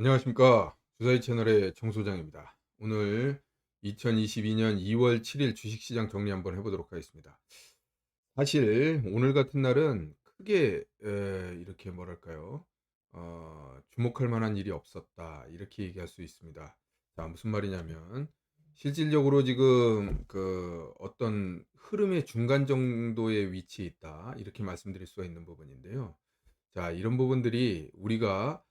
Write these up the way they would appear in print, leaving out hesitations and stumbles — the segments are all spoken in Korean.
안녕하십니까. 주사위 채널의 정 소장입니다. 오늘 2022년 2월 7일 주식시장 정리 한번 해보도록 하겠습니다. 사실 오늘 같은 날은 크게 이렇게 뭐랄까요? 주목할 만한 일이 없었다. 이렇게 얘기할 수 있습니다. 자, 무슨 말이냐면 실질적으로 지금 그 어떤 흐름의 중간 정도의 위치에 있다. 이렇게 말씀드릴 수가 있는 부분인데요. 자, 이런 부분들이 우리가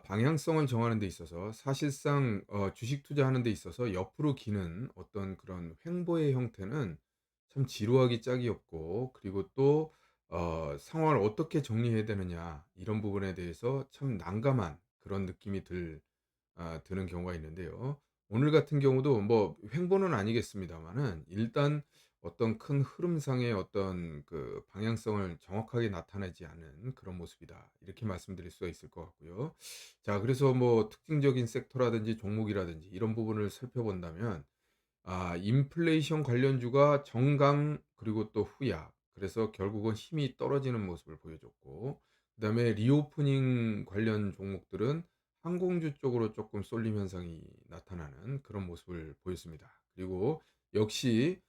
방향성을 정하는 데 있어서 사실상 주식 투자하는 데 있어서 옆으로 기는 어떤 그런 횡보의 형태는 참 지루하기 짝이 없고, 그리고 또 상황을 어떻게 정리해야 되느냐 이런 부분에 대해서 참 난감한 그런 느낌이 드는 경우가 있는데요. 오늘 같은 경우도 뭐 횡보는 아니겠습니다만은 일단 어떤 큰 흐름상의 어떤 그 방향성을 정확하게 나타내지 않은 그런 모습이다. 이렇게 말씀드릴 수가 있을 것 같고요. 자, 그래서 뭐 특징적인 섹터라든지 종목이라든지 이런 부분을 살펴본다면 인플레이션 관련주가 정강 그리고 또 후약. 그래서 결국은 힘이 떨어지는 모습을 보여줬고, 그다음에 리오프닝 관련 종목들은 항공주 쪽으로 조금 쏠림 현상이 나타나는 그런 모습을 보였습니다. 그리고 역시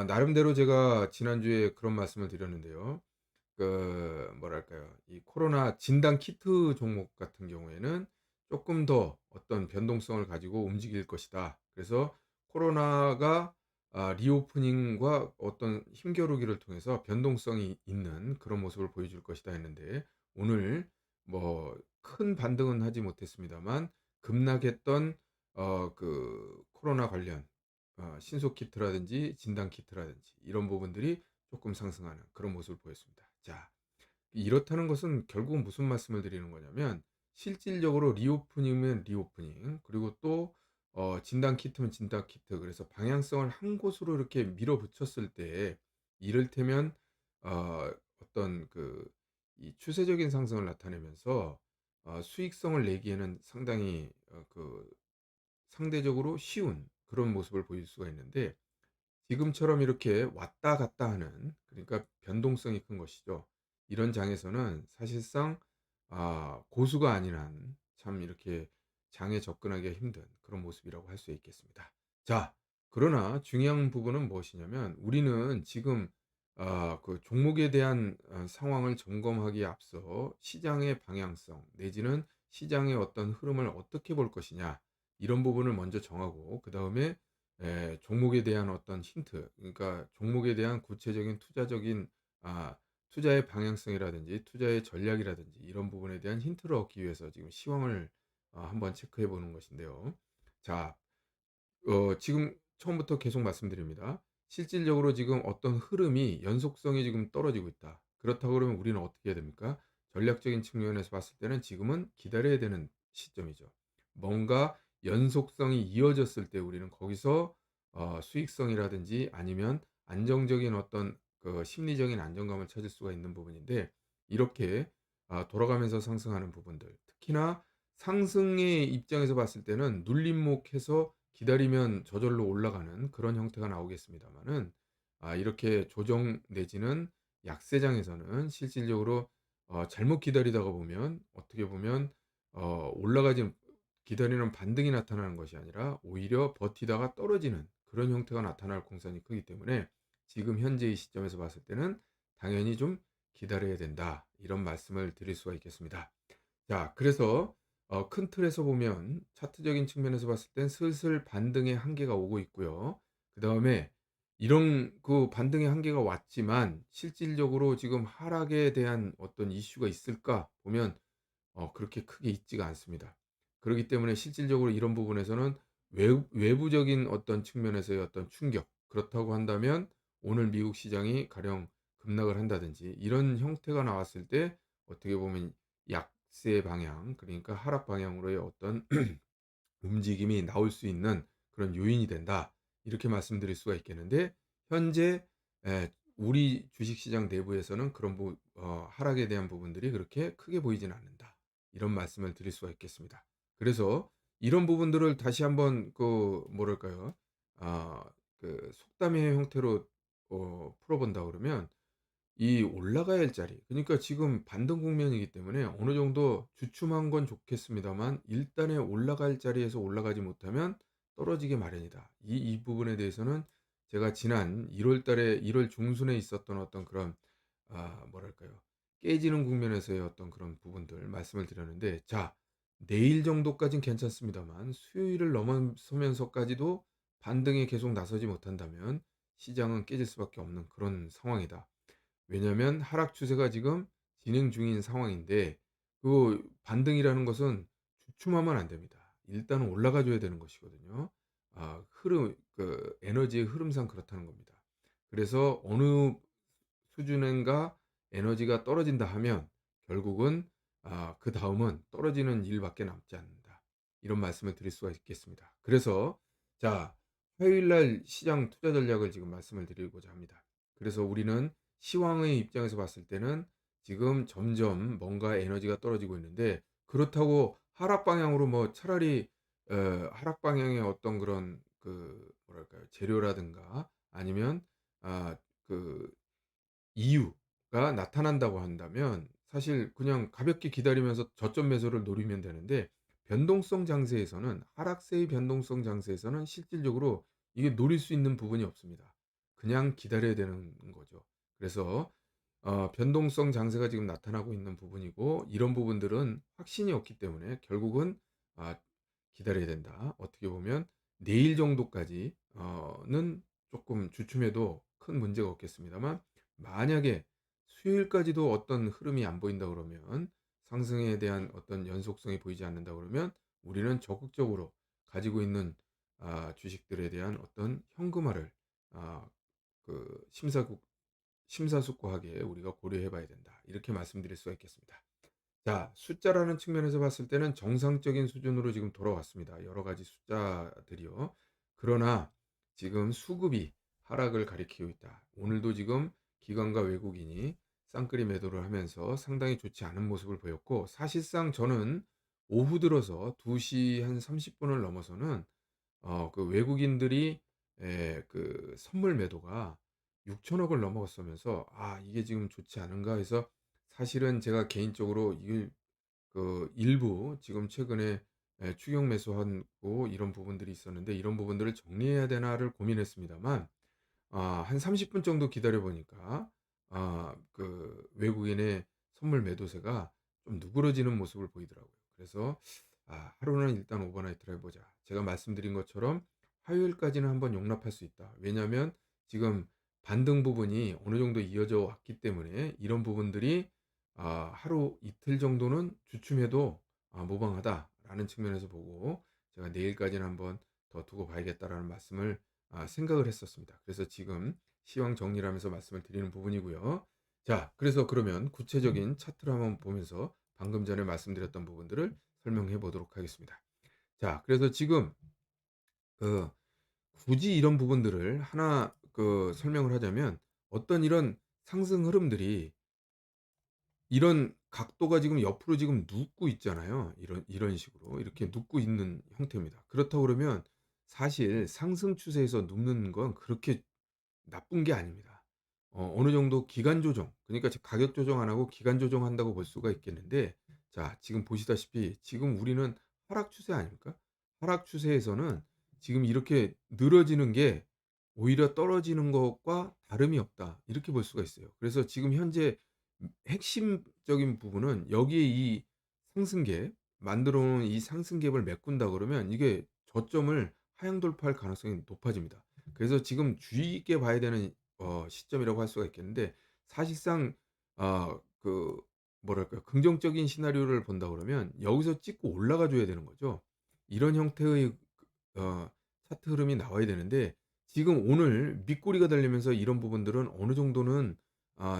나름대로 제가 지난주에 그런 말씀을 드렸는데요. 그 뭐랄까요? 이 코로나 진단 키트 종목 같은 경우에는 조금 더 어떤 변동성을 가지고 움직일 것이다. 그래서 코로나가 리오프닝과 어떤 힘겨루기를 통해서 변동성이 있는 그런 모습을 보여줄 것이다 했는데, 오늘 뭐 큰 반등은 하지 못했습니다만 급락했던 그 코로나 관련 신속 키트라든지 진단 키트라든지 이런 부분들이 조금 상승하는 그런 모습을 보였습니다. 자, 이렇다는 것은 결국은 무슨 말씀을 드리는 거냐면 실질적으로 리오프닝이면 리오프닝, 그리고 또 진단 키트면 진단 키트, 그래서 방향성을 한 곳으로 이렇게 밀어붙였을 때 이를테면 어, 어떤 그 이 추세적인 상승을 나타내면서 수익성을 내기에는 상당히 상대적으로 쉬운 그런 모습을 보일 수가 있는데, 지금처럼 이렇게 왔다 갔다 하는, 그러니까 변동성이 큰 것이죠. 이런 장에서는 사실상 고수가 아닌 한 참 이렇게 장에 접근하기가 힘든 그런 모습이라고 할 수 있겠습니다. 자, 그러나 중요한 부분은 무엇이냐면 우리는 지금 그 종목에 대한 상황을 점검하기에 앞서 시장의 방향성 내지는 시장의 어떤 흐름을 어떻게 볼 것이냐, 이런 부분을 먼저 정하고 그다음에 종목에 대한 어떤 힌트, 그러니까 종목에 대한 구체적인 투자적인 투자의 방향성이라든지 투자의 전략이라든지 이런 부분에 대한 힌트를 얻기 위해서 지금 시황을 한번 체크해 보는 것인데요. 자, 지금 처음부터 계속 말씀드립니다. 실질적으로 지금 어떤 흐름이 연속성이 지금 떨어지고 있다. 그렇다고 그러면 우리는 어떻게 해야 됩니까? 전략적인 측면에서 봤을 때는 지금은 기다려야 되는 시점이죠. 뭔가 연속성이 이어졌을 때 우리는 거기서 수익성이라든지 아니면 안정적인 어떤 그 심리적인 안정감을 찾을 수가 있는 부분인데, 이렇게 돌아가면서 상승하는 부분들, 특히나 상승의 입장에서 봤을 때는 눌림목해서 기다리면 저절로 올라가는 그런 형태가 나오겠습니다만은, 이렇게 조정 내지는 약세장에서는 실질적으로 잘못 기다리다가 보면 어떻게 보면 올라가지 기다리는 반등이 나타나는 것이 아니라 오히려 버티다가 떨어지는 그런 형태가 나타날 공산이 크기 때문에 지금 현재의 시점에서 봤을 때는 당연히 좀 기다려야 된다. 이런 말씀을 드릴 수가 있겠습니다. 자, 그래서 큰 틀에서 보면 차트적인 측면에서 봤을 땐 슬슬 반등의 한계가 오고 있고요. 그다음에 이런 그 반등의 한계가 왔지만 실질적으로 지금 하락에 대한 어떤 이슈가 있을까 보면 그렇게 크게 있지가 않습니다. 그렇기 때문에 실질적으로 이런 부분에서는 외부적인 어떤 측면에서의 어떤 충격, 그렇다고 한다면 오늘 미국 시장이 가령 급락을 한다든지 이런 형태가 나왔을 때 어떻게 보면 약세 방향, 그러니까 하락 방향으로의 어떤 움직임이 나올 수 있는 그런 요인이 된다. 이렇게 말씀드릴 수가 있겠는데, 현재 우리 주식시장 내부에서는 그런 하락에 대한 부분들이 그렇게 크게 보이지는 않는다. 이런 말씀을 드릴 수가 있겠습니다. 그래서 이런 부분들을 다시 한번 그 뭐랄까요? 아, 그 속담의 형태로 풀어본다 그러면 이 올라가야 할 자리, 그러니까 지금 반등 국면이기 때문에 어느 정도 주춤한 건 좋겠습니다만 일단은 올라갈 자리에서 올라가지 못하면 떨어지기 마련이다. 이 부분에 대해서는 제가 지난 1월 달에 1월 중순에 있었던 어떤 그런 뭐랄까요? 깨지는 국면에서의 어떤 그런 부분들 말씀을 드렸는데, 자, 내일 정도까진 괜찮습니다만 수요일을 넘어서면서까지도 반등에 계속 나서지 못한다면 시장은 깨질 수밖에 없는 그런 상황이다. 왜냐하면 하락 추세가 지금 진행 중인 상황인데 그 반등이라는 것은 주춤하면 안 됩니다. 일단은 올라가 줘야 되는 것이거든요. 흐름, 에너지의 흐름상 그렇다는 겁니다. 그래서 어느 수준인가 에너지가 떨어진다 하면 결국은 그다음은 떨어지는 일밖에 남지 않는다. 이런 말씀을 드릴 수가 있겠습니다. 그래서 자, 화요일 날 시장 투자 전략을 지금 말씀을 드리고자 합니다. 그래서 우리는 시황의 입장에서 봤을 때는 지금 점점 뭔가 에너지가 떨어지고 있는데, 그렇다고 하락 방향으로 뭐 차라리 하락 방향의 어떤 그런 뭐랄까요? 재료라든가 아니면 그 이유가 나타난다고 한다면 사실 그냥 가볍게 기다리면서 저점 매수를 노리면 되는데, 변동성 장세에서는, 하락세의 변동성 장세에서는 실질적으로 이게 노릴 수 있는 부분이 없습니다. 그냥 기다려야 되는 거죠. 그래서 변동성 장세가 지금 나타나고 있는 부분이고, 이런 부분들은 확신이 없기 때문에 결국은 아 기다려야 된다. 어떻게 보면 내일 정도까지 는 조금 주춤해도 큰 문제가 없겠습니다만, 만약에 수요일까지도 어떤 흐름이 안 보인다 그러면, 상승에 대한 어떤 연속성이 보이지 않는다 그러면 우리는 적극적으로 가지고 있는 주식들에 대한 어떤 현금화를 아 심사숙고하게 우리가 고려해 봐야 된다. 이렇게 말씀드릴 수가 있겠습니다. 자, 숫자라는 측면에서 봤을 때는 정상적인 수준으로 지금 돌아왔습니다. 여러 가지 숫자들이요. 그러나 지금 수급이 하락을 가리키고 있다. 오늘도 지금 기관과 외국인이 쌍끌이 매도를 하면서 상당히 좋지 않은 모습을 보였고, 사실상 저는 오후 들어서 2시 한 30분을 넘어서는 외국인들이 선물 매도가 6천억을 넘어갔으면서 이게 지금 좋지 않은가 해서, 사실은 제가 개인적으로 이걸 일부 지금 최근에 추격 매수하고 이런 부분들이 있었는데, 이런 부분들을 정리해야 되나를 고민했습니다만, 한 30분 정도 기다려 보니까 외국인의 선물 매도세가 좀 누그러지는 모습을 보이더라고요. 그래서 하루는 일단 오버나이트를 해 보자. 제가 말씀드린 것처럼 화요일까지는 한번 용납할 수 있다. 왜냐하면 지금 반등 부분이 어느 정도 이어져 왔기 때문에 이런 부분들이 하루 이틀 정도는 주춤해도 무방하다라는 측면에서 보고, 제가 내일까지는 한번 더 두고 봐야겠다라는 말씀을 생각을 했었습니다. 그래서 지금 시황 정리를 하면서 말씀을 드리는 부분이고요. 자, 그래서 그러면 구체적인 차트를 한번 보면서 방금 전에 말씀드렸던 부분들을 설명해 보도록 하겠습니다. 자, 그래서 지금 그 굳이 이런 부분들을 하나 설명을 하자면, 어떤 이런 상승 흐름들이 이런 각도가 지금 옆으로 지금 눕고 있잖아요. 이런 식으로 이렇게 눕고 있는 형태입니다. 그렇다고 그러면 사실 상승 추세에서 눕는 건 그렇게 나쁜 게 아닙니다. 어느 정도 기간 조정, 그러니까 가격 조정 안 하고 기간 조정한다고 볼 수가 있겠는데, 자, 지금 보시다시피 지금 우리는 하락 추세 아닙니까? 하락 추세에서는 지금 이렇게 늘어지는 게 오히려 떨어지는 것과 다름이 없다. 이렇게 볼 수가 있어요. 그래서 지금 현재 핵심적인 부분은 여기에 이 상승갭, 만들어 놓은 이 상승갭을 메꾼다 그러면 이게 저점을 하향 돌파할 가능성이 높아집니다. 그래서 지금 주의 있게 봐야 되는 시점이라고 할 수가 있겠는데, 사실상 뭐랄까요? 긍정적인 시나리오를 본다 그러면 여기서 찍고 올라가 줘야 되는 거죠. 이런 형태의 어 차트 흐름이 나와야 되는데, 지금 오늘 밑꼬리가 달리면서 이런 부분들은 어느 정도는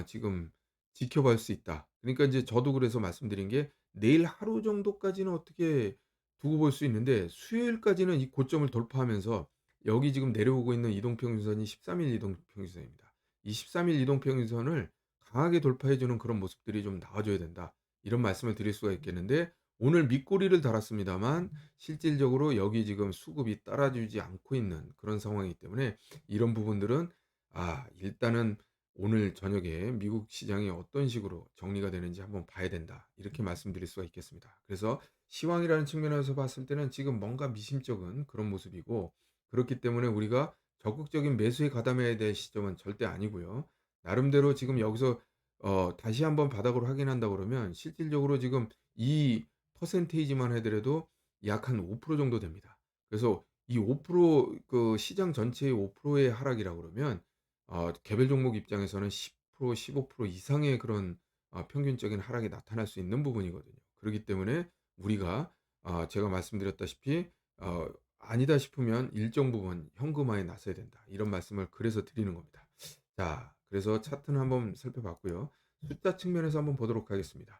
지금 지켜볼 수 있다. 그러니까 이제 저도 그래서 말씀드린 게, 내일 하루 정도까지는 어떻게 두고 볼 수 있는데 수요일까지는 이 고점을 돌파하면서, 여기 지금 내려오고 있는 이동평균선이 13일 이동평균선입니다. 이 13일 이동평균선을 강하게 돌파해 주는 그런 모습들이 좀 나와 줘야 된다. 이런 말씀을 드릴 수가 있겠는데, 오늘 밑꼬리를 달았습니다만 실질적으로 여기 지금 수급이 따라주지 않고 있는 그런 상황이기 때문에, 이런 부분들은 일단은 오늘 저녁에 미국 시장이 어떤 식으로 정리가 되는지 한번 봐야 된다. 이렇게 말씀드릴 수가 있겠습니다. 그래서 시황이라는 측면에서 봤을 때는 지금 뭔가 미심쩍은 그런 모습이고, 그렇기 때문에 우리가 적극적인 매수에 가담해야 될 시점은 절대 아니고요. 나름대로 지금 여기서 다시 한번 바닥으로 확인한다 그러면 실질적으로 지금 이 퍼센테이지만 하더라도 약 한 5% 정도 됩니다. 그래서 이 5%, 시장 전체의 5%의 하락이라 그러면 개별 종목 입장에서는 10% 15% 이상의 그런 평균적인 하락이 나타날 수 있는 부분이거든요. 그렇기 때문에 우리가 제가 말씀드렸다시피 어 아니다 싶으면 일정 부분 현금화에 나서야 된다. 이런 말씀을 그래서 드리는 겁니다. 자, 그래서 차트는 한번 살펴봤고요. 숫자 측면에서 한번 보도록 하겠습니다.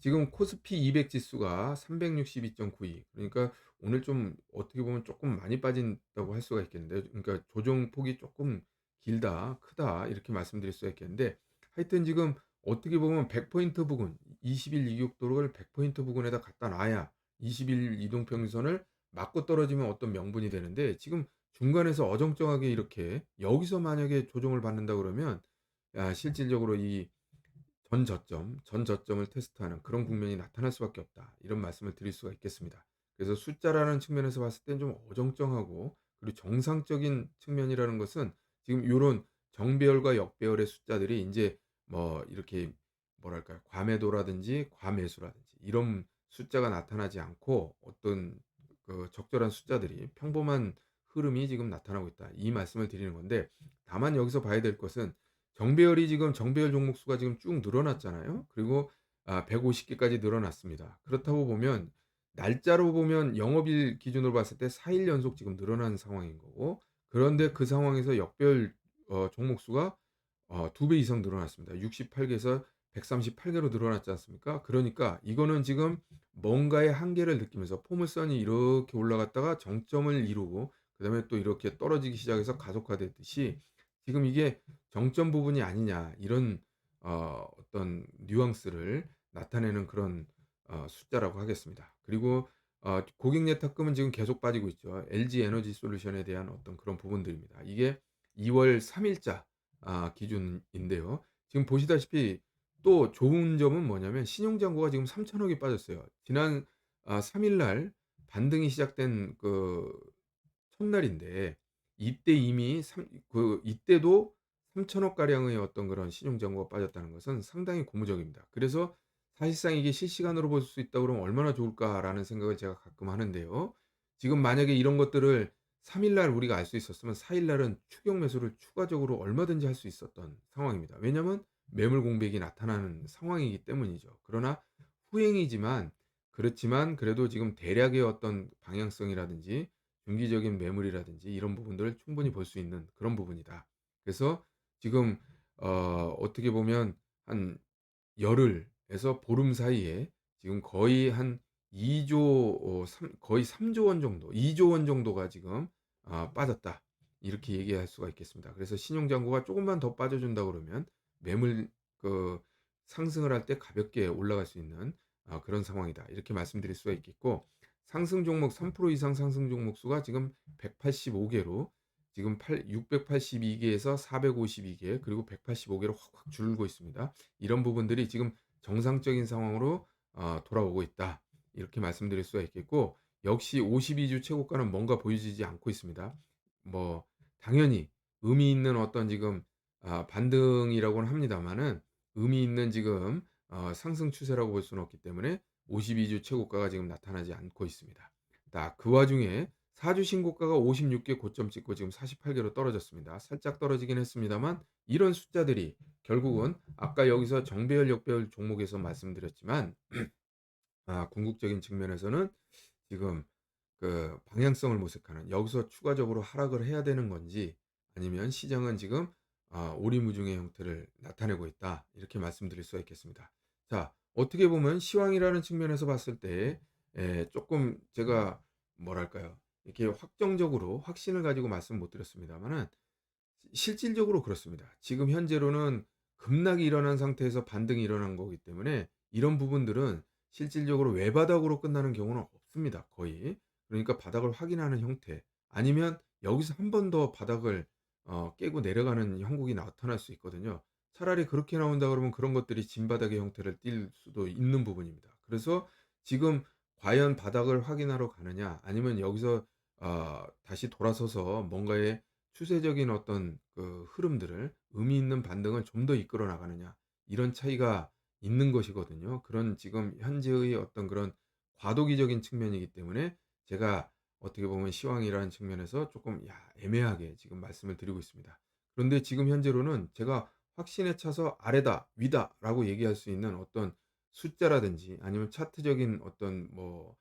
지금 코스피 200 지수가 362.92, 그러니까 오늘 좀 어떻게 보면 조금 많이 빠진다고 할 수가 있겠는데요. 그러니까 조정폭이 조금 길다, 크다 이렇게 말씀드릴 수가 있겠는데, 하여튼 지금 어떻게 보면 100 포인트 부근, 20일 이격도를 100 포인트 부근에다 갖다 놔야 20일 이동 평균선을 맞고 떨어지면 어떤 명분이 되는데, 지금 중간에서 어정쩡하게 이렇게 여기서 만약에 조정을 받는다 그러면 실질적으로 이 전 저점을 테스트하는 그런 국면이 나타날 수밖에 없다. 이런 말씀을 드릴 수가 있겠습니다. 그래서 숫자라는 측면에서 봤을 땐 좀 어정쩡하고, 그리고 정상적인 측면이라는 것은 지금 요런 정배열과 역배열의 숫자들이 인제 뭐 이렇게 뭐랄까요? 과매도라든지 과매수라든지 이런 숫자가 나타나지 않고 어떤 적절한 숫자들이 평범한 흐름이 지금 나타나고 있다. 이 말씀을 드리는 건데, 다만 여기서 봐야 될 것은 정배열이 지금 정배열 종목 수가 지금 쭉 늘어났잖아요. 그리고 150 개까지 늘어났습니다. 그렇다고 보면 날짜로 보면 영업일 기준으로 봤을 때 4일 연속 지금 늘어난 상황인 거고, 그런데 그 상황에서 역배열 종목 수가 2배 이상 늘어났습니다. 68 개에서 138 개로 늘어났지 않습니까? 그러니까 이거는 지금 뭔가의 한계를 느끼면서 포물선이 이렇게 올라갔다가 정점을 이루고 그다음에 또 이렇게 떨어지기 시작해서 가속화되듯이 지금 이게 정점 부분이 아니냐, 이런 어떤 뉘앙스를 나타내는 그런 숫자라고 하겠습니다. 그리고 고객 예탁금은 지금 계속 빠지고 있죠. LG 에너지 솔루션에 대한 어떤 그런 부분들입니다. 이게 2월 3 일자 기준인데요. 지금 보시다시피 또 좋은 점은 뭐냐면 신용잔고가 지금 3천억이 빠졌어요. 지난 3일날 반등이 시작된 첫날인데, 이때 이미 이때도 3천억 가량의 어떤 그런 신용잔고가 빠졌다는 것은 상당히 고무적입니다. 그래서 사실상 이게 실시간으로 볼 수 있다 그러면 얼마나 좋을까라는 생각을 제가 가끔 하는데요. 지금 만약에 이런 것들을 3일 날 우리가 알 수 있었으면 4일 날은 추격 매수를 추가적으로 얼마든지 할 수 있었던 상황입니다. 왜냐하면 매물 공백이 나타나는 상황이기 때문이죠. 그러나 후행이지만, 그렇지만 그래도 지금 대략의 어떤 방향성이라든지 중기적인 매물이라든지 이런 부분들을 충분히 볼 수 있는 그런 부분이다. 그래서 지금 어떻게 보면 한 열흘에서 보름 사이에 지금 거의 한 2조 거의 3조 원 정도, 2조 원 정도가 지금 빠졌다. 이렇게 얘기할 수가 있겠습니다. 그래서 신용잔고가 조금만 더 빠져준다 그러면 매물 상승을 할 때 가볍게 올라갈 수 있는 그런 상황이다. 이렇게 말씀드릴 수가 있겠고, 상승 종목 3% 이상 상승 종목 수가 지금 185 개로 지금 682 개에서 452개, 그리고 185 개로 확확 줄고 있습니다. 이런 부분들이 지금 정상적인 상황으로 돌아오고 있다. 이렇게 말씀드릴 수가 있겠고, 역시 52주 최고가는 뭔가 보여지지 않고 있습니다. 뭐 당연히 의미 있는 어떤 지금 반등이라고는 합니다마는 의미 있는 지금 상승 추세라고 볼 수는 없기 때문에 52주 최고가가 지금 나타나지 않고 있습니다. 그 와중에 4주 신고가가 56개 고점 찍고 지금 48개로 떨어졌습니다. 살짝 떨어지긴 했습니다만, 이런 숫자들이 결국은 아까 여기서 정배열, 역배열 종목에서 말씀드렸지만 궁극적인 측면에서는 지금 방향성을 모색하는, 여기서 추가적으로 하락을 해야 되는 건지 아니면 시장은 지금 오리무중의 형태를 나타내고 있다. 이렇게 말씀드릴 수가 있겠습니다. 자, 어떻게 보면 시황이라는 측면에서 봤을 때 조금 제가 뭐랄까요? 이렇게 확정적으로 확신을 가지고 말씀 못 드렸습니다만은 실질적으로 그렇습니다. 지금 현재로는 급락이 일어난 상태에서 반등이 일어난 거기 때문에 이런 부분들은 실질적으로 외바닥으로 끝나는 경우는 없습니다, 거의. 그러니까 바닥을 확인하는 형태, 아니면 여기서 한 번 더 바닥을 깨고 내려가는 형국이 나타날 수 있거든요. 차라리 그렇게 나온다 그러면 그런 것들이 진바닥의 형태를 띌 수도 있는 부분입니다. 그래서 지금 과연 바닥을 확인하러 가느냐 아니면 여기서 다시 돌아서서 뭔가의 추세적인 어떤 그 흐름들을 의미 있는 반등을 좀 더 이끌어 나가느냐 이런 차이가 있는 것이거든요. 그런 지금 현재의 어떤 그런 과도기적인 측면이기 때문에 제가 어떻게 보면 시황이라는 측면에서 조금 애매하게 지금 말씀을 드리고 있습니다. 그런데 지금 현재로는 제가 확신에 차서 아래다, 위다라고 얘기할 수 있는 어떤 숫자라든지 아니면 차트적인 어떤 뭐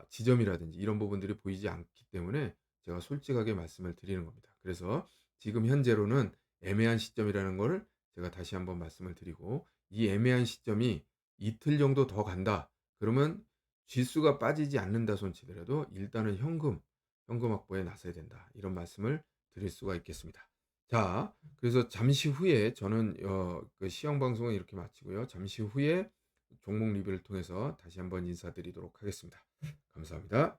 지점이라든지 이런 부분들이 보이지 않기 때문에 제가 솔직하게 말씀을 드리는 겁니다. 그래서 지금 현재로는 애매한 시점이라는 거를 제가 다시 한번 말씀을 드리고 이 애매한 시점이 이틀 정도 더 간다. 그러면 지수가 빠지지 않는다 손치더라도 일단은 현금 확보에 나서야 된다. 이런 말씀을 드릴 수가 있겠습니다. 자, 그래서 잠시 후에 저는 그 시황 방송은 이렇게 마치고요. 잠시 후에 종목 리뷰를 통해서 다시 한번 인사드리도록 하겠습니다. 감사합니다.